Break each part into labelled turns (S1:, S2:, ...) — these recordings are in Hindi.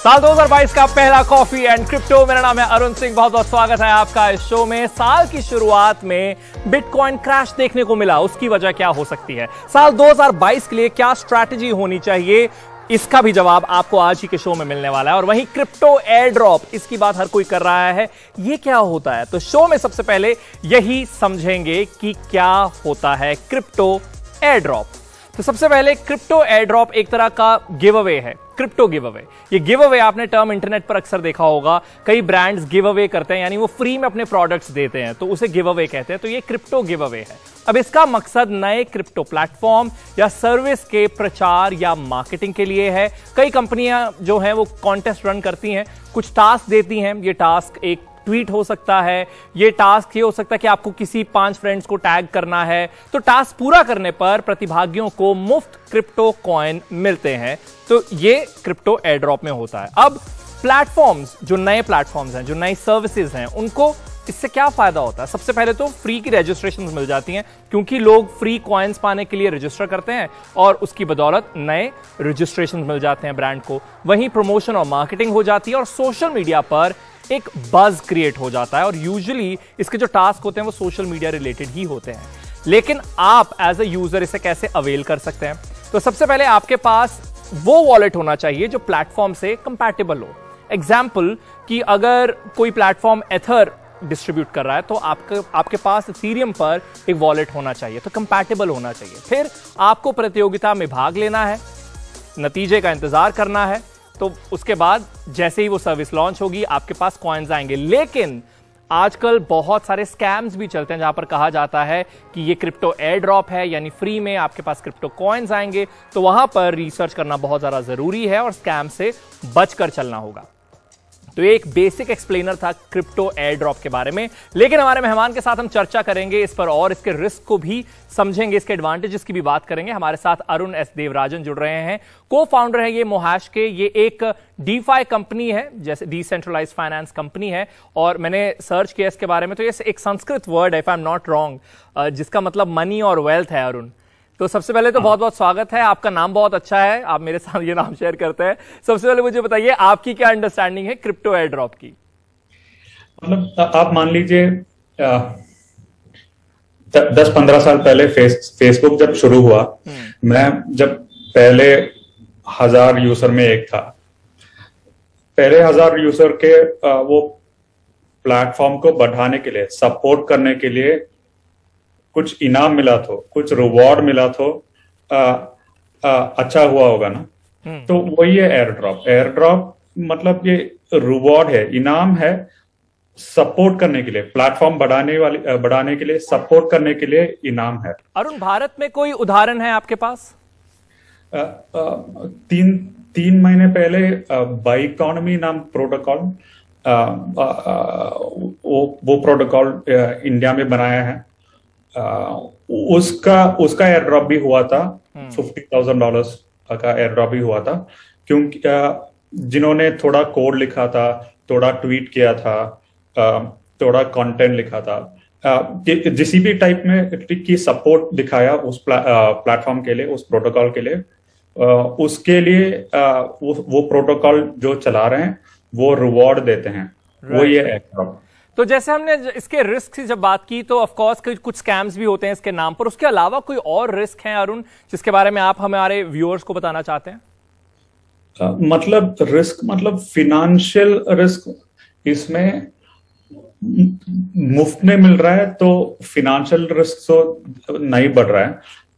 S1: साल 2022 का पहला कॉफी एंड क्रिप्टो। मेरा नाम है अरुण सिंह, बहुत बहुत स्वागत है आपका इस शो में। साल की शुरुआत में बिटकॉइन क्रैश देखने को मिला, उसकी वजह क्या हो सकती है? साल 2022 के लिए क्या स्ट्रैटेजी होनी चाहिए, इसका भी जवाब आपको आज ही के शो में मिलने वाला है। और वहीं क्रिप्टो एयर ड्रॉप, इसकी बात हर कोई कर रहा है, ये क्या होता है? तो शो में सबसे पहले यही समझेंगे कि क्या होता है क्रिप्टो एयर ड्रॉप। तो सबसे पहले क्रिप्टो एयर ड्रॉप एक तरह का गिव अवे है, क्रिप्टो गिव अवे। ये गिव अवे आपने टर्म इंटरनेट पर अक्सर देखा होगा, कई ब्रांड्स गिव अवे करते हैं, यानी वो फ्री में अपने प्रोडक्ट्स देते हैं, तो उसे गिव अवे कहते हैं। तो ये क्रिप्टो गिव अवे है। अब इसका मकसद नए क्रिप्टो प्लेटफॉर्म या सर्विस के प्रचार या मार्केटिंग के लिए है। कई कंपनियां जो हैं वो कॉन्टेस्ट रन करती हैं, कुछ टास्क देती हैं। ये टास्क एक ट्वीट हो सकता है, ये टास्क ये हो सकता है कि आपको किसी 5 फ्रेंड्स को टैग करना है। तो टास्क पूरा करने पर प्रतिभागियों को मुफ्त क्रिप्टो कॉइन मिलते हैं। तो ये क्रिप्टो एयर ड्रॉप में होता है। अब प्लेटफॉर्म्स, जो नए प्लेटफॉर्म्स हैं, जो नई सर्विसेज हैं, उनको इससे क्या फायदा होता है? सबसे पहले तो फ्री की रजिस्ट्रेशन मिल जाती हैं, क्योंकि लोग फ्री कॉइन्स पाने के लिए रजिस्टर करते हैं और उसकी बदौलत नए रजिस्ट्रेशन मिल जाते हैं ब्रांड को। वहीं प्रमोशन और मार्केटिंग हो जाती है और सोशल मीडिया पर एक बज क्रिएट हो जाता है। और यूजुअली इसके जो टास्क होते हैं वो सोशल मीडिया रिलेटेड ही होते हैं। लेकिन आप एज अ यूजर इसे कैसे अवेल कर सकते हैं? तो सबसे पहले आपके पास वो वॉलेट होना चाहिए जो प्लेटफॉर्म से कंपैटिबल हो। एग्जाम्पल कि अगर कोई प्लेटफॉर्म एथर डिस्ट्रीब्यूट कर रहा है तो आपके पास इथेरियम पर एक वॉलेट होना चाहिए, तो कंपैटिबल होना चाहिए। फिर आपको प्रतियोगिता में भाग लेना है, नतीजे का इंतजार करना है। तो उसके बाद जैसे ही वो सर्विस लॉन्च होगी आपके पास कॉइन्स आएंगे। लेकिन आजकल बहुत सारे स्कैम्स भी चलते हैं जहां पर कहा जाता है कि ये क्रिप्टो एयर ड्रॉप है, यानी फ्री में आपके पास क्रिप्टो कॉइन्स आएंगे। तो वहां पर रिसर्च करना बहुत ज्यादा जरूरी है और स्कैम से बचकर चलना होगा। तो ये एक बेसिक एक्सप्लेनर था क्रिप्टो एयर ड्रॉप के बारे में। लेकिन हमारे मेहमान के साथ हम चर्चा करेंगे इस पर और इसके रिस्क को भी समझेंगे, इसके एडवांटेजेस की भी बात करेंगे। हमारे साथ अरुण एस देवराजन जुड़ रहे हैं, को फाउंडर है ये मोहैश के। ये एक डीफाई कंपनी है, जैसे डिसेंट्रलाइज्ड फाइनेंस कंपनी है। और मैंने सर्च किया इसके बारे में, तो ये एक संस्कृत वर्ड है, if I am not wrong, जिसका मतलब मनी और वेल्थ है। अरुण, तो सबसे पहले तो बहुत बहुत स्वागत है। आपका नाम बहुत अच्छा है, आप मेरे साथ ये नाम शेयर करते हैं। सबसे पहले मुझे बताइए आपकी क्या अंडरस्टैंडिंग है क्रिप्टो एयर ड्रॉप की?
S2: मतलब आप मान लीजिए 10-15 साल पहले फेसबुक जब शुरू हुआ, मैं जब पहले 1000 यूजर में एक था, पहले 1000 यूजर के वो प्लेटफॉर्म को बढ़ाने के लिए, सपोर्ट करने के लिए कुछ इनाम मिला तो, कुछ रिवॉर्ड मिला तो अच्छा हुआ होगा ना। तो वही है एयर ड्रॉप। एयर ड्रॉप मतलब ये रिवॉर्ड है, इनाम है, सपोर्ट करने के लिए, प्लेटफॉर्म बढ़ाने के लिए, सपोर्ट करने के लिए इनाम है।
S1: अरुण, भारत में कोई उदाहरण है आपके पास?
S2: 3 महीने पहले बाइकॉनमी नाम प्रोटोकॉल, वो प्रोटोकॉल इंडिया में बनाया है। उसका एयर ड्रॉप भी हुआ था, $50,000 का एयर ड्रॉप भी हुआ था, क्योंकि जिन्होंने थोड़ा कोड लिखा था, थोड़ा ट्वीट किया था, थोड़ा कंटेंट लिखा था, जिस भी टाइप में की सपोर्ट दिखाया उस प्लेटफॉर्म के लिए, उस प्रोटोकॉल के लिए, उसके लिए वो प्रोटोकॉल जो चला रहे हैं वो रिवॉर्ड देते हैं। वो ये एयर ड्रॉप।
S1: तो जैसे हमने इसके रिस्क की जब बात की, तो ऑफ कोर्स कुछ स्कैम्स भी होते हैं इसके नाम पर। उसके अलावा कोई और रिस्क है अरुण, जिसके बारे में आप हमारे व्यूअर्स को बताना चाहते हैं?
S2: मतलब रिस्क, मतलब फिनेंशियल रिस्क इसमें मुफ्त में मिल रहा है, तो फिनेंशियल रिस्क तो नहीं बढ़ रहा है।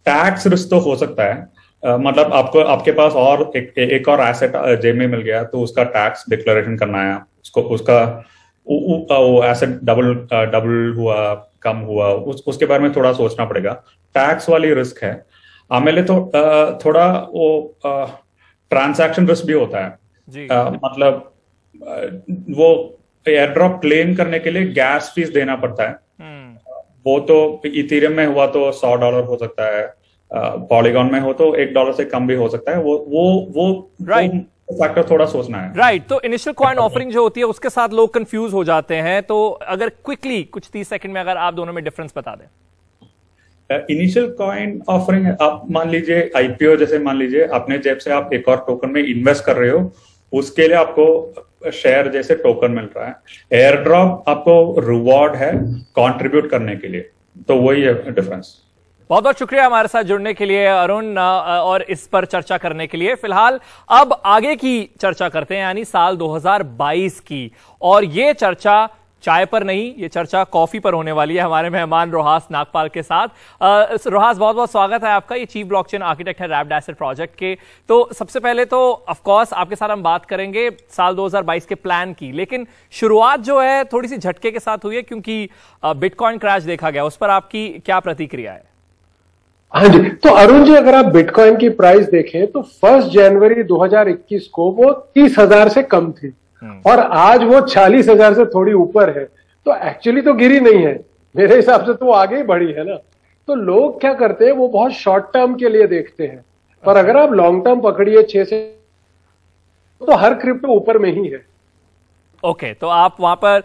S2: टैक्स रिस्क तो हो सकता है, मतलब आपके पास और एक और एसेट जेब में मिल गया तो उसका टैक्स डिक्लेरेशन करना है, उसका वो एसेट डबल हुआ, कम हुआ, उसके बारे में थोड़ा सोचना पड़ेगा। टैक्स वाली रिस्क है। आमेले तो थोड़ा वो ट्रांजैक्शन रिस्क भी होता है। मतलब वो एयर ड्रॉप क्लेम करने के लिए गैस फीस देना पड़ता है। वो तो इथेरियम में हुआ तो $100 हो सकता है, पॉलीगॉन में हो तो $1 से कम भी हो सकता है। वो
S1: राइट
S2: फैक्टर थोड़ा सोचना है।
S1: राइट। तो इनिशियल कॉइन ऑफरिंग जो होती है उसके साथ लोग कंफ्यूज हो जाते हैं। तो अगर क्विकली कुछ 30 सेकंड में अगर आप दोनों में डिफरेंस बता दें।
S2: इनिशियल कॉइन ऑफरिंग, आप मान लीजिए आईपीओ, जैसे मान लीजिए अपने जेब से आप एक और टोकन में इन्वेस्ट कर रहे हो, उसके लिए आपको शेयर जैसे टोकन मिल रहा है। एयर ड्रॉप आपको रिवॉर्ड है कंट्रीब्यूट करने के लिए, तो वही है डिफरेंस।
S1: बहुत बहुत शुक्रिया हमारे साथ जुड़ने के लिए अरुण, और इस पर चर्चा करने के लिए। फिलहाल अब आगे की चर्चा करते हैं, यानी साल 2022 की, और ये चर्चा चाय पर नहीं, ये चर्चा कॉफी पर होने वाली है हमारे मेहमान रोहास नागपाल के साथ। रोहास, बहुत बहुत स्वागत है आपका। ये चीफ ब्लॉकचेन आर्किटेक्ट है रैप्ड एसेट प्रोजेक्ट के। तो सबसे पहले तो ऑफ कोर्स आपके साथ हम बात करेंगे साल 2022 के प्लान की, लेकिन शुरुआत जो है थोड़ी सी झटके के साथ हुई है, क्योंकि बिटकॉइन क्रैश देखा गया। उस पर आपकी क्या प्रतिक्रिया है?
S3: हाँ जी, तो अरुण जी, अगर आप बिटकॉइन की प्राइस देखें तो 1 जनवरी 2021 को वो 30,000 से कम थी और आज वो 40,000 से थोड़ी ऊपर है। तो एक्चुअली तो गिरी नहीं है, मेरे हिसाब से तो वो आगे ही बढ़ी है ना। तो लोग क्या करते हैं, वो बहुत शॉर्ट टर्म के लिए देखते हैं, पर अगर आप लॉन्ग टर्म पकड़िए 6 से, तो हर क्रिप्टो ऊपर में ही है।
S1: ओके, तो आप वहां पर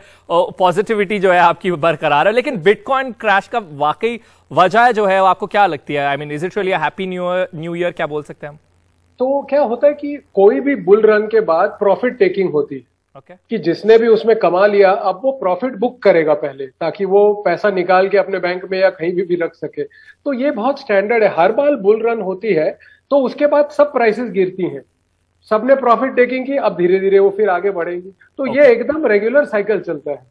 S1: पॉजिटिविटी जो है आपकी बरकरार है, लेकिन बिटकॉइन क्रैश का वाकई वजह जो है वो आपको क्या लगती है? I mean, is it really happy new year, क्या बोल सकते हैं हम?
S3: तो क्या होता है कि कोई भी बुल रन के बाद प्रॉफिट टेकिंग होती है। कि जिसने भी उसमें कमा लिया, अब वो प्रॉफिट बुक करेगा पहले, ताकि वो पैसा निकाल के अपने बैंक में या कहीं भी रख सके। तो ये बहुत स्टैंडर्ड है, हर बार बुल रन होती है तो उसके बाद सब प्राइसेस गिरती हैं, सबने प्रॉफिट टेकिंग की, अब धीरे धीरे वो फिर आगे बढ़ेंगी। तो ये एकदम रेगुलर साइकिल चलता है।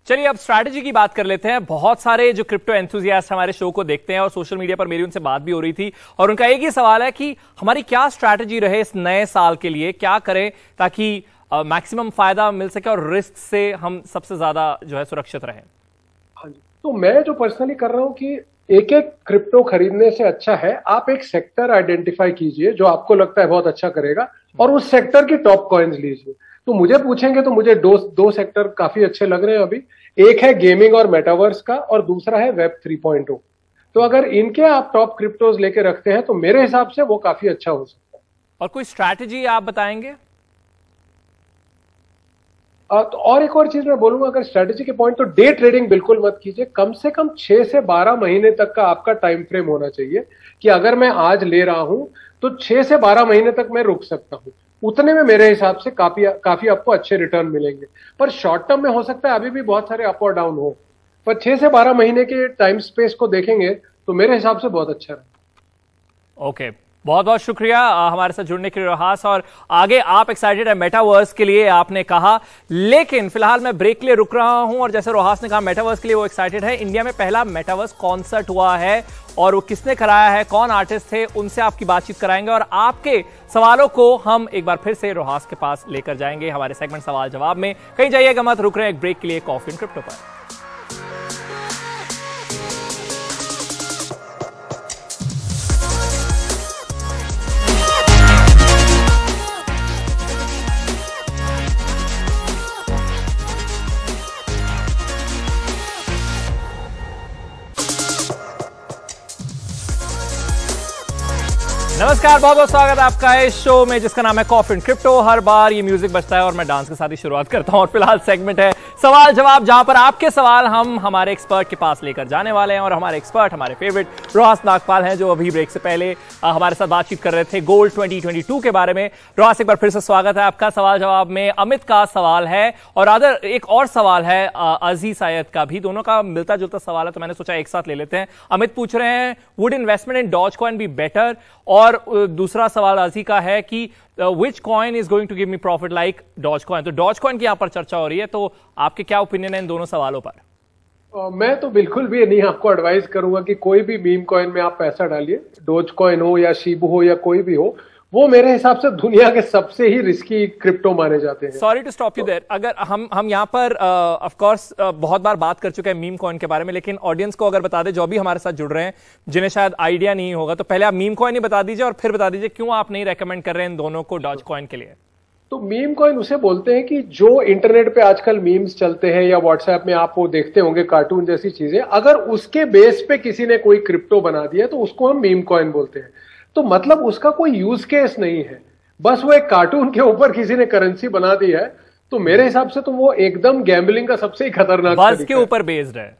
S1: चलिए अब स्ट्रैटेजी की बात कर लेते हैं। बहुत सारे जो क्रिप्टो एंथुसियास्ट हमारे शो को देखते हैं और सोशल मीडिया पर मेरी उनसे बात भी हो रही थी, और उनका एक ही सवाल है कि हमारी क्या स्ट्रैटेजी रहे इस नए साल के लिए, क्या करें ताकि मैक्सिमम फायदा मिल सके और रिस्क से हम सबसे ज्यादा जो है सुरक्षित रहें।
S3: हाँ जी, तो मैं जो पर्सनली कर रहा हूं कि एक एक क्रिप्टो खरीदने से अच्छा है आप एक सेक्टर आइडेंटिफाई कीजिए जो आपको लगता है बहुत अच्छा करेगा, और उस सेक्टर की टॉप कॉइन्स लीजिए। तो मुझे पूछेंगे तो मुझे दो सेक्टर काफी अच्छे लग रहे हैं अभी। एक है गेमिंग और मेटावर्स का, और दूसरा है वेब 3.0। तो अगर इनके आप टॉप क्रिप्टोज लेके रखते हैं तो मेरे हिसाब से वो काफी अच्छा हो सकता है।
S1: और कोई स्ट्रैटेजी आप बताएंगे?
S3: तो और एक और चीज मैं बोलूंगा, अगर स्ट्रेटेजी के पॉइंट, तो डे ट्रेडिंग बिल्कुल मत कीजिए। कम से कम 6 से 12 महीने तक का आपका टाइम फ्रेम होना चाहिए कि अगर मैं आज ले रहा हूं तो 6 से 12 महीने तक मैं रुक सकता हूं। उतने में मेरे हिसाब से काफी आपको अच्छे रिटर्न मिलेंगे। पर शॉर्ट टर्म में हो सकता है अभी भी बहुत सारे अप और डाउन हो, पर 6 से 12 महीने के टाइम स्पेस को देखेंगे तो मेरे हिसाब से बहुत अच्छा है।
S1: ओके, बहुत बहुत शुक्रिया हमारे साथ जुड़ने के लिए रोहास। और आगे आप एक्साइटेड है मेटावर्स के लिए, आपने कहा, लेकिन फिलहाल मैं ब्रेक के लिए रुक रहा हूं। और जैसे रोहास ने कहा मेटावर्स के लिए वो एक्साइटेड है। इंडिया में पहला मेटावर्स कॉन्सर्ट हुआ है और वो किसने कराया है, कौन आर्टिस्ट थे, उनसे आपकी बातचीत कराएंगे और आपके सवालों को हम एक बार फिर से रोहास के पास लेकर जाएंगे हमारे सेगमेंट सवाल जवाब में। कहीं जाइएगा मत, रुक रहे हैं एक ब्रेक के लिए कॉफी एंड क्रिप्टो पर। नमस्कार, बहुत बहुत स्वागत है आपका इस शो में जिसका नाम है कॉफी एंड क्रिप्टो। हर बार ये म्यूजिक बजता है और मैं डांस के साथ ही शुरुआत करता हूं। और फिलहाल सेगमेंट है सवाल जवाब, जहां पर आपके सवाल हम हमारे एक्सपर्ट के पास लेकर जाने वाले हैं। और हमारे एक्सपर्ट हमारे फेवरेट रोहास नागपाल हैं, जो अभी ब्रेक से पहले हमारे साथ बातचीत कर रहे थे गोल्ड 2022 के बारे में। रोहास, एक बार फिर से स्वागत है आपका सवाल जवाब में। अमित का सवाल है और आदर एक और सवाल है अजीज सैयद का भी, दोनों का मिलता जुलता सवाल है, तो मैंने सोचा एक साथ ले लेते हैं। अमित पूछ रहे हैं, would investment in Dogecoin be better? और दूसरा सवाल अजी का है कि which coin is going to give me profit like Dogecoin? तो डॉज कॉइन की यहां पर चर्चा हो रही है, तो आपके क्या ओपिनियन है इन दोनों सवालों पर?
S3: मैं तो बिल्कुल भी नहीं आपको एडवाइस करूंगा कि कोई भी मीम कॉइन में आप पैसा डालिए। डोज कॉइन हो या शिबू हो या कोई भी हो, वो मेरे हिसाब से दुनिया के सबसे ही रिस्की क्रिप्टो माने जाते हैं।
S1: Sorry to stop you there. अगर हम यहाँ पर ऑफ कोर्स बहुत बार बात कर चुके हैं मीम कॉइन के बारे में, लेकिन ऑडियंस को अगर बता दें जो भी हमारे साथ जुड़ रहे हैं जिन्हें शायद आइडिया नहीं होगा, तो पहले आप मीम कॉइन ही बता दीजिए और फिर बता दीजिए क्यों आप नहीं रेकमेंड कर रहे हैं इन दोनों को डॉज कॉइन के लिए।
S3: तो मीम कॉइन उसे बोलते हैं कि जो इंटरनेट पे आजकल मीम्स चलते हैं या व्हाट्सएप में आप वो देखते होंगे कार्टून जैसी चीजें, अगर उसके बेस पे किसी ने कोई क्रिप्टो बना दिया तो उसको हम मीम कॉइन बोलते हैं। तो मतलब उसका कोई यूज केस नहीं है, बस वो एक कार्टून के ऊपर किसी ने करेंसी बना दी है। तो मेरे हिसाब से तो वो एकदम गैम्बलिंग का सबसे ही खतरनाक
S1: बज के ऊपर बेस्ड है।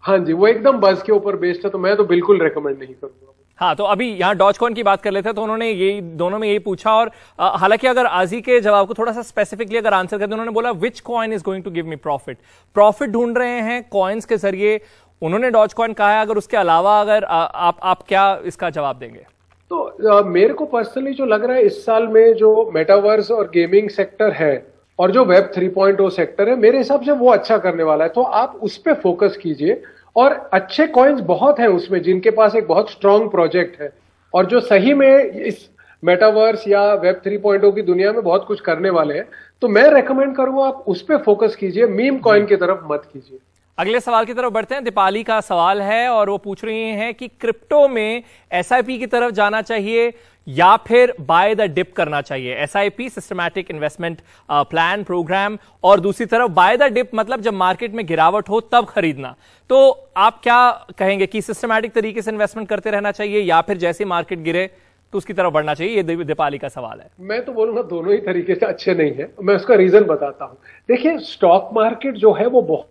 S3: हाँ जी, वो एकदम बज के ऊपर बेस्ड है, तो मैं तो बिल्कुल रेकमेंड नहीं करूंगा।
S1: हाँ, तो अभी यहाँ डॉजकॉइन की बात कर लेते हैं, तो उन्होंने यही दोनों में यही पूछा, और हालांकि अगर आजी के जवाब को थोड़ा सा स्पेसिफिकली अगर आंसर करते, उन्होंने बोला which coin is going to give me profit ढूंढ रहे हैं कॉइन्स के जरिए, उन्होंने डॉजकॉइन कहा है। अगर उसके अलावा अगर आप क्या इसका जवाब देंगे?
S3: तो मेरे को पर्सनली जो लग रहा है इस साल में जो मेटावर्स और गेमिंग सेक्टर है और जो वेब 3.0 सेक्टर है, मेरे हिसाब से वो अच्छा करने वाला है। तो आप उस पर फोकस कीजिए, और अच्छे कॉइन्स बहुत हैं उसमें जिनके पास एक बहुत स्ट्रांग प्रोजेक्ट है और जो सही में इस मेटावर्स या वेब 3.0 की दुनिया में बहुत कुछ करने वाले हैं। तो मैं रेकमेंड करूंगा आप उस पर फोकस कीजिए, मीम कॉइन की तरफ मत कीजिए।
S1: अगले सवाल की तरफ बढ़ते हैं। दीपाली का सवाल है और वो पूछ रही हैं कि क्रिप्टो में एसआईपी की तरफ जाना चाहिए या फिर बाय द डिप करना चाहिए। SIP systematic investment plan program, और दूसरी तरफ बाय द डिप मतलब जब मार्केट में गिरावट हो तब खरीदना। तो आप क्या कहेंगे कि सिस्टमैटिक तरीके से इन्वेस्टमेंट करते रहना चाहिए या फिर जैसे मार्केट गिरे तो उसकी तरफ बढ़ना चाहिए? ये दीपाली का सवाल है।
S3: मैं तो बोलूंगा दोनों ही तरीके से अच्छे नहीं है। मैं उसका रीजन बताता हूं। देखिए, स्टॉक मार्केट जो है वो बहुत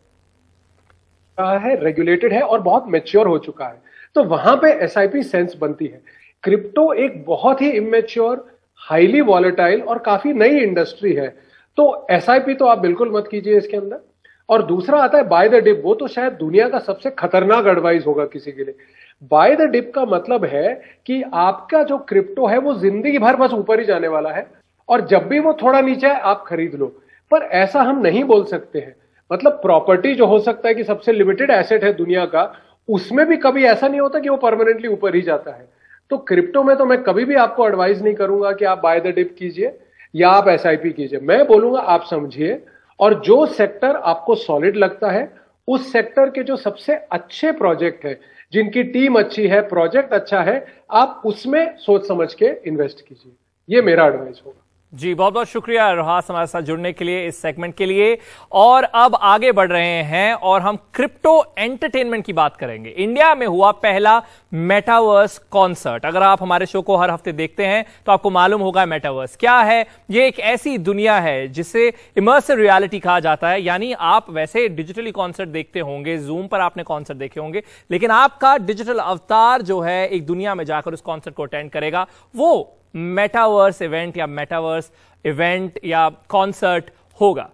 S3: है, रेगुलेटेड है और बहुत मैच्योर हो चुका है, तो वहां पे एसआईपी सेंस बनती है। क्रिप्टो एक बहुत ही इमेच्योर, हाईली वॉलेटाइल और काफी नई इंडस्ट्री है, तो एसआईपी तो आप बिल्कुल मत कीजिए इसके अंदर। और दूसरा आता है बाय द डिप, वो तो शायद दुनिया का सबसे खतरनाक एडवाइस होगा किसी के लिए। बाय द डिप का मतलब है कि आपका जो क्रिप्टो है वो जिंदगी भर बस ऊपर ही जाने वाला है, और जब भी वो थोड़ा नीचे है आप खरीद लो। पर ऐसा हम नहीं बोल सकते हैं। मतलब प्रॉपर्टी जो हो सकता है कि सबसे लिमिटेड एसेट है दुनिया का, उसमें भी कभी ऐसा नहीं होता कि वो परमानेंटली ऊपर ही जाता है। तो क्रिप्टो में तो मैं कभी भी आपको एडवाइस नहीं करूंगा कि आप बाय द डिप कीजिए या आप एसआईपी कीजिए। मैं बोलूंगा आप समझिए, और जो सेक्टर आपको सॉलिड लगता है उस सेक्टर के जो सबसे अच्छे प्रोजेक्ट है, जिनकी टीम अच्छी है, प्रोजेक्ट अच्छा है, आप उसमें सोच समझ के इन्वेस्ट कीजिए। ये मेरा एडवाइस होगा।
S1: जी, बहुत बहुत शुक्रिया रोहास हमारे साथ जुड़ने के लिए इस सेगमेंट के लिए। और अब आगे बढ़ रहे हैं और हम क्रिप्टो एंटरटेनमेंट की बात करेंगे। इंडिया में हुआ पहला मेटावर्स कॉन्सर्ट। अगर आप हमारे शो को हर हफ्ते देखते हैं तो आपको मालूम होगा मेटावर्स क्या है। ये एक ऐसी दुनिया है जिसे इमर्सिव रियलिटी कहा जाता है, यानी आप वैसे डिजिटली कॉन्सर्ट देखते होंगे, जूम पर आपने कॉन्सर्ट देखे होंगे, लेकिन आपका डिजिटल अवतार जो है एक दुनिया में जाकर उस कॉन्सर्ट को अटेंड करेगा। वो मेटावर्स इवेंट या मेटावर्स इवेंट या कॉन्सर्ट होगा।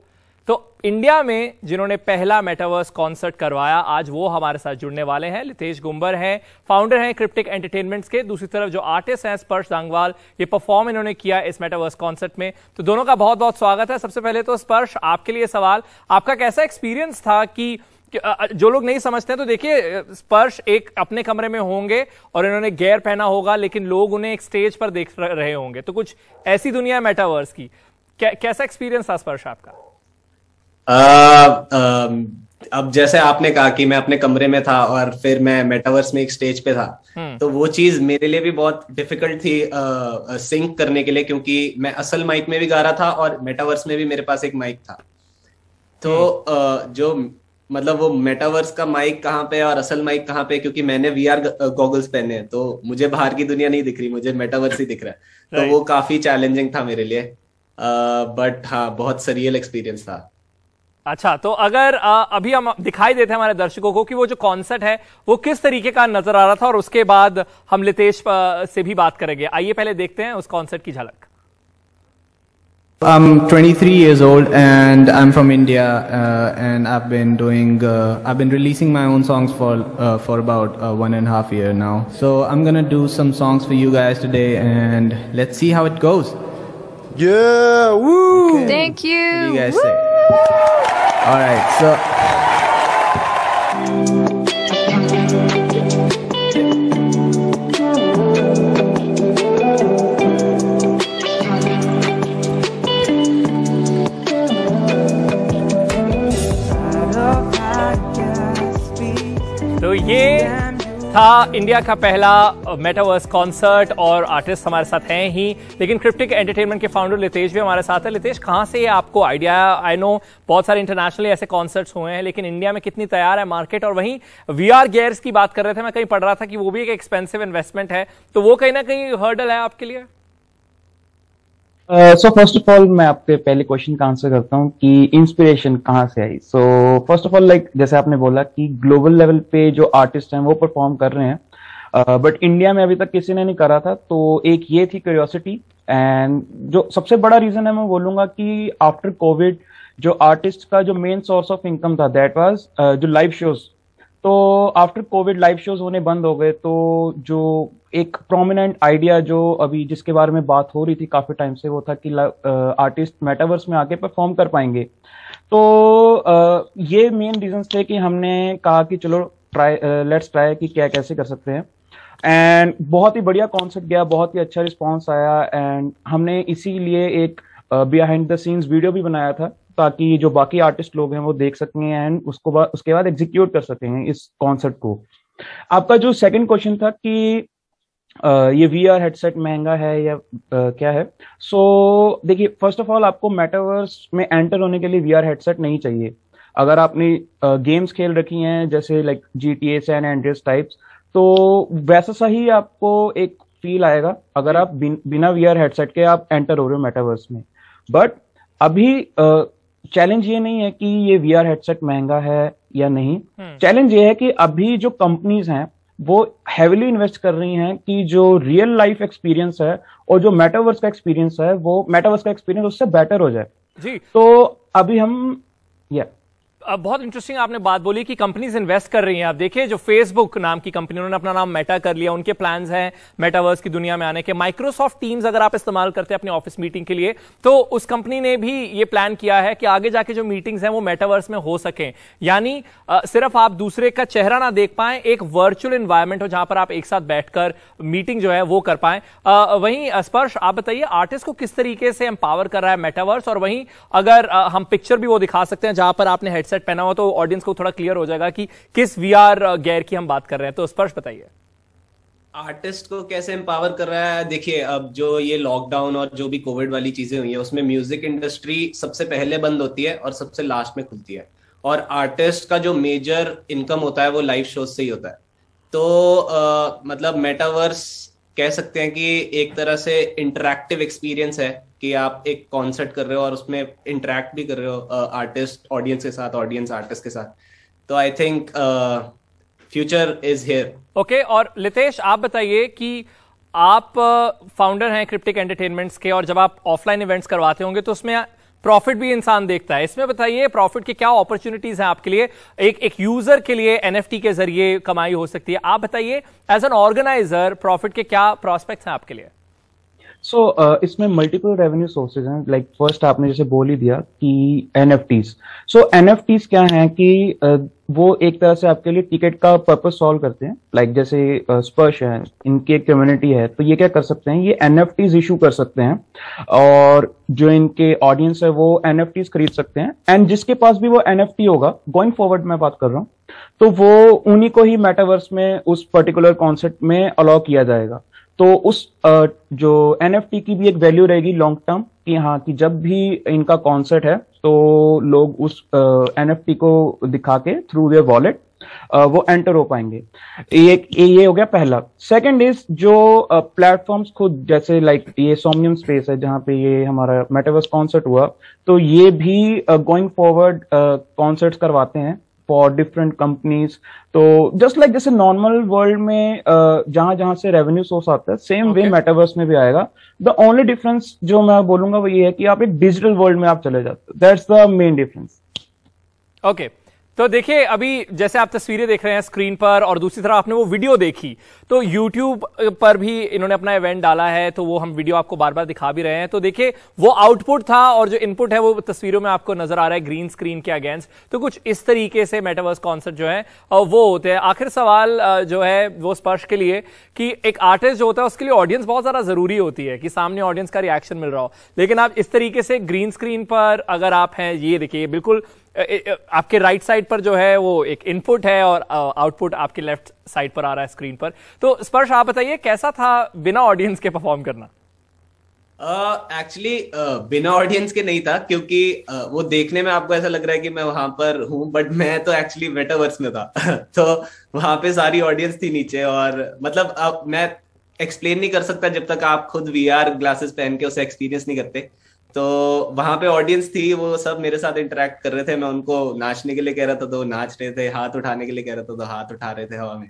S1: तो इंडिया में जिन्होंने पहला मेटावर्स कॉन्सर्ट करवाया, आज वो हमारे साथ जुड़ने वाले हैं। लितेश गुंबर हैं, फाउंडर हैं क्रिप्टिक एंटरटेनमेंट्स के। दूसरी तरफ जो आर्टिस्ट हैं स्पर्श दांगवाल, ये परफॉर्म इन्होंने किया इस मेटावर्स कॉन्सर्ट में। तो दोनों का बहुत बहुत स्वागत है। सबसे पहले तो स्पर्श, आपके लिए सवाल, आपका कैसा एक्सपीरियंस था कि जो लोग नहीं समझते हैं, तो देखिए स्पर्श एक अपने कमरे में होंगे और इन्होंने गेयर पहना होगा, लेकिन लोग उन्हें एक स्टेज पर देख रहे होंगे, तो कुछ ऐसी दुनिया है मेटावर्स की। कैसा एक्सपीरियंस था स्पर्श आपका?
S4: अब जैसे आपने कहा कि मैं अपने कमरे में था और फिर मैं मेटावर्स में एक स्टेज पे था, तो वो चीज मेरे लिए भी बहुत डिफिकल्ट थी सिंक करने के लिए, क्योंकि मैं असल माइक में भी गा रहा था और मेटावर्स में भी मेरे पास एक माइक था। तो जो मतलब वो मेटावर्स का माइक कहाँ पे और असल माइक कहाँ पे, क्योंकि मैंने वीआर गॉगल्स पहने हैं तो मुझे बाहर की दुनिया नहीं दिख रही, मुझे मेटावर्स ही दिख रहा है। तो वो काफी चैलेंजिंग था मेरे लिए, बट हाँ बहुत सरियल एक्सपीरियंस था।
S1: अच्छा, तो अगर अभी हम दिखाई देते हैं हमारे दर्शकों को कि वो जो कॉन्सर्ट है वो किस तरीके का नजर आ रहा था, और उसके बाद हम लितेश से भी बात करेंगे। आइए पहले देखते हैं उस कॉन्सर्ट की झलक।
S5: I'm 23 years old and I'm from India, and I've been releasing my own songs for about 1.5 years now. So I'm gonna do some songs for you guys today, and let's see how it goes.
S6: Yeah, woo!
S5: Okay.
S6: Thank you.
S5: What do you guys say? All right, so.
S1: तो ये था इंडिया का पहला मेटावर्स कॉन्सर्ट, और आर्टिस्ट हमारे साथ हैं ही, लेकिन क्रिप्टिक एंटरटेनमेंट के फाउंडर लितेश भी हमारे साथ है। लितेश, कहाँ से आपको आइडिया? आई नो बहुत सारे इंटरनेशनली ऐसे कॉन्सर्ट्स हुए हैं, लेकिन इंडिया में कितनी तैयार है मार्केट? और वहीं वीआर गियर्स की बात कर रहे थे, मैं कहीं पढ़ रहा था कि वो भी एक एक्सपेंसिव इन्वेस्टमेंट है, तो वो कहीं ना कहीं हर्डल है आपके लिए?
S7: सो फर्स्ट ऑफ ऑल मैं आपके पहले क्वेश्चन का आंसर करता हूँ कि इंस्पिरेशन कहाँ से आई। So first of all, like जैसे आपने बोला कि ग्लोबल लेवल पे जो आर्टिस्ट हैं वो परफॉर्म कर रहे हैं, बट इंडिया में अभी तक किसी ने नहीं करा था, तो एक ये थी क्यूरियोसिटी। एंड जो सबसे बड़ा रीजन है मैं बोलूंगा कि आफ्टर कोविड जो आर्टिस्ट का जो मेन सोर्स ऑफ इनकम था दैट वाज जो लाइव शोज। तो आफ्टर कोविड लाइव शोज होने बंद हो गए, तो जो एक प्रोमिनेंट आइडिया जो अभी जिसके बारे में बात हो रही थी काफी टाइम से, वो था कि आर्टिस्ट मेटावर्स में आके परफॉर्म कर पाएंगे। तो ये मेन रीजंस थे कि हमने कहा कि चलो लेट्स ट्राई कि क्या कैसे कर सकते हैं। एंड बहुत ही बढ़िया कॉन्सेप्ट गया, बहुत ही अच्छा रिस्पॉन्स आया। एंड हमने इसीलिए एक बिहाइंड द सीन्स वीडियो भी बनाया था ताकि जो बाकी आर्टिस्ट लोग हैं वो देख सकें एंड उसके बाद एग्जीक्यूट कर सकें इस कॉन्सेप्ट को। आपका जो सेकंड क्वेश्चन था कि ये VR हेडसेट महंगा है या क्या है, सो देखिए फर्स्ट ऑफ ऑल आपको मेटावर्स में एंटर होने के लिए VR हेडसेट नहीं चाहिए। अगर आपने गेम्स खेल रखी हैं जैसे like GTA San Andreas types, तो वैसा सा ही आपको एक फील आएगा अगर आप बिना VR हेडसेट के आप एंटर हो रहे हो मेटावर्स में। बट अभी चैलेंज ये नहीं है कि ये VR हेडसेट महंगा है या नहीं, चैलेंज ये है कि अभी जो कंपनीज हैं वो हेविली इन्वेस्ट कर रही हैं कि जो रियल लाइफ एक्सपीरियंस है और जो मेटावर्स का एक्सपीरियंस है वो मेटावर्स का एक्सपीरियंस उससे बेटर हो जाए
S1: जी।
S7: तो अभी हम
S1: बहुत इंटरेस्टिंग आपने बात बोली कि कंपनीज इन्वेस्ट कर रही हैं। आप देखिए जो फेसबुक नाम की कंपनी, उन्होंने अपना नाम मेटा कर लिया, उनके प्लान्स हैं मेटावर्स की दुनिया में आने के। माइक्रोसॉफ्ट टीम्स अगर आप इस्तेमाल करते हैं अपनी ऑफिस मीटिंग के लिए, तो उस कंपनी ने भी ये प्लान किया है कि आगे जाके जो मीटिंग्स हैं वो मेटावर्स में हो सकें, यानी सिर्फ आप दूसरे का चेहरा ना देख पाएं, एक वर्चुअल एनवायरमेंट हो जहां पर आप एक साथ बैठकर मीटिंग जो है वो कर पाएं। वहीं स्पर्श, आप बताइए आर्टिस्ट को किस तरीके से एम्पावर कर रहा है मेटावर्स, और वहीं अगर हम पिक्चर भी वो दिखा सकते हैं जहां पर आपने हेडसेट पहना हो तो ऑडियंस को थोड़ा क्लियर हो जाएगा कि किस VR गेयर की हम बात कर रहे हैं। तो स्पर्श बताइए
S4: आर्टिस्ट को कैसे एम्पावर कर रहा है। देखिए अब जो ये लॉकडाउन और जो भी कोविड वाली चीजें हुई है उसमें म्यूजिक इंडस्ट्री सबसे पहले बंद होती है और सबसे लास्ट में खुलती है, और आर्टिस्ट का जो मेजर इनकम होता है वो लाइव शोज से ही होता है। तो मतलब मेटावर्स कह सकते हैं कि एक तरह से इंटरैक्टिव एक्सपीरियंस है कि आप एक कॉन्सर्ट कर रहे हो और उसमें इंटरैक्ट भी कर रहे हो आर्टिस्ट ऑडियंस के साथ, ऑडियंस आर्टिस्ट के साथ। तो I think future is here.
S1: Okay, और लितेश आप बताइए कि आप फाउंडर हैं क्रिप्टिक एंटरटेनमेंट्स के, और जब आप ऑफलाइन इवेंट्स करवाते होंगे तो उसमें प्रॉफिट भी इंसान देखता है। इसमें बताइए प्रॉफिट की क्या अपॉर्चुनिटीज हैं आपके लिए, एक यूजर के लिए NFT के जरिए कमाई हो सकती है। आप बताइए एज एन ऑर्गेनाइजर प्रॉफिट के क्या प्रोस्पेक्ट्स हैं आपके लिए।
S7: इसमें मल्टीपल रेवेन्यू सोर्सेज हैं। लाइक फर्स्ट आपने जैसे बोल ही दिया कि NFTs। NFTs क्या हैं कि वो एक तरह से आपके लिए टिकट का पर्पस सॉल्व करते हैं। लाइक जैसे स्पर्श है, इनकी एक कम्युनिटी है, तो ये क्या कर सकते हैं, ये NFTs इशू कर सकते हैं और जो इनके ऑडियंस है वो NFTs खरीद सकते हैं। एंड जिसके पास भी वो NFT होगा, गोइंग फॉरवर्ड मैं बात कर रहा हूँ, तो वो उन्हीं को ही मेटावर्स में उस पर्टिकुलर कॉन्सेप्ट में अलाउ किया जाएगा। तो उस जो NFT की भी एक वैल्यू रहेगी लॉन्ग टर्म कि हाँ कि जब भी इनका कॉन्सर्ट है तो लोग उस NFT को दिखा के थ्रू देयर वॉलेट वो एंटर हो पाएंगे। ये हो गया पहला। सेकंड इज जो प्लेटफॉर्म्स खुद, जैसे लाइक ये सोमनियम स्पेस है जहां पे ये हमारा मेटावर्स कॉन्सर्ट हुआ, तो ये भी गोइंग फॉरवर्ड कॉन्सर्ट्स करवाते हैं फॉर डिफरेंट कंपनीज। तो जस्ट लाइक जैसे नॉर्मल वर्ल्ड में जहां जहां से रेवेन्यू सोर्स आता है, सेम वे मेटावर्स में भी आएगा। द ओनली डिफरेंस जो मैं बोलूंगा वो ये है कि आप एक डिजिटल वर्ल्ड में आप चले जाते हो। That's the main difference.
S1: Okay, तो देखिए अभी जैसे आप तस्वीरें देख रहे हैं स्क्रीन पर, और दूसरी तरफ आपने वो वीडियो देखी, तो YouTube पर भी इन्होंने अपना इवेंट डाला है, तो वो हम वीडियो आपको बार बार दिखा भी रहे हैं। तो देखिए वो आउटपुट था और जो इनपुट है वो तस्वीरों में आपको नजर आ रहा है ग्रीन स्क्रीन के अगेंस्ट। तो कुछ इस तरीके से मेटावर्स कॉन्सर्ट जो है वो होते हैं। आखिर सवाल जो है वो स्पर्श के लिए कि एक आर्टिस्ट जो होता है उसके लिए ऑडियंस बहुत ज्यादा जरूरी होती है कि सामने ऑडियंस का रिएक्शन मिल रहा हो, लेकिन आप इस तरीके से ग्रीन स्क्रीन पर अगर आप हैं, ये देखिए बिल्कुल आपके राइट साइड पर जो है वो एक इनपुट है और आउटपुट आपके लेफ्ट साइड पर आ रहा है स्क्रीन पर। तो स्पर्श आप बताइए कैसा था बिना ऑडियंस के परफॉर्म करना?
S4: एक्चुअली बिना ऑडियंस के नहीं था, क्योंकि वो देखने में आपको ऐसा लग रहा है कि मैं वहां पर हूं, बट मैं तो एक्चुअली मेटावर्स में था। तो वहां पे सारी ऑडियंस थी नीचे, और मतलब अब मैं एक्सप्लेन नहीं कर सकता जब तक आप खुद VR ग्लासेस पहन के उसे एक्सपीरियंस नहीं करते। तो वहां पे ऑडियंस थी, वो सब मेरे साथ इंटरेक्ट कर रहे थे। मैं उनको नाचने के लिए कह रहा था तो नाच रहे थे, हाथ उठाने के लिए कह रहा था तो हाथ उठा रहे थे हवा में।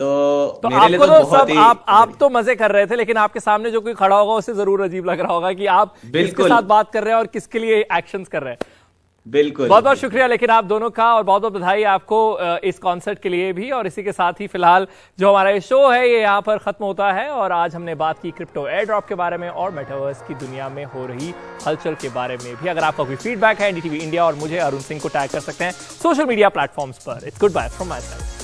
S4: तो मेरे लिए तो
S1: आपको
S4: बहुत ही
S1: आप तो मजे कर रहे थे, लेकिन आपके सामने जो कोई खड़ा होगा उसे जरूर अजीब लग रहा होगा कि आप किसके साथ बात कर रहे हैं और किसके लिए एक्शंस कर रहे हैं।
S4: बिल्कुल,
S1: बहुत बहुत शुक्रिया लेकिन आप दोनों का, और बहुत बहुत बधाई आपको इस कॉन्सर्ट के लिए भी। और इसी के साथ ही फिलहाल जो हमारा ये शो है ये यहाँ पर खत्म होता है, और आज हमने बात की क्रिप्टो एयर ड्रॉप के बारे में और मेटावर्स की दुनिया में हो रही हलचल के बारे में भी। अगर आपका कोई फीडबैक है NDTV इंडिया और मुझे अरुण सिंह को टैग कर सकते हैं सोशल मीडिया प्लेटफॉर्म्स पर। It's goodbye from my side.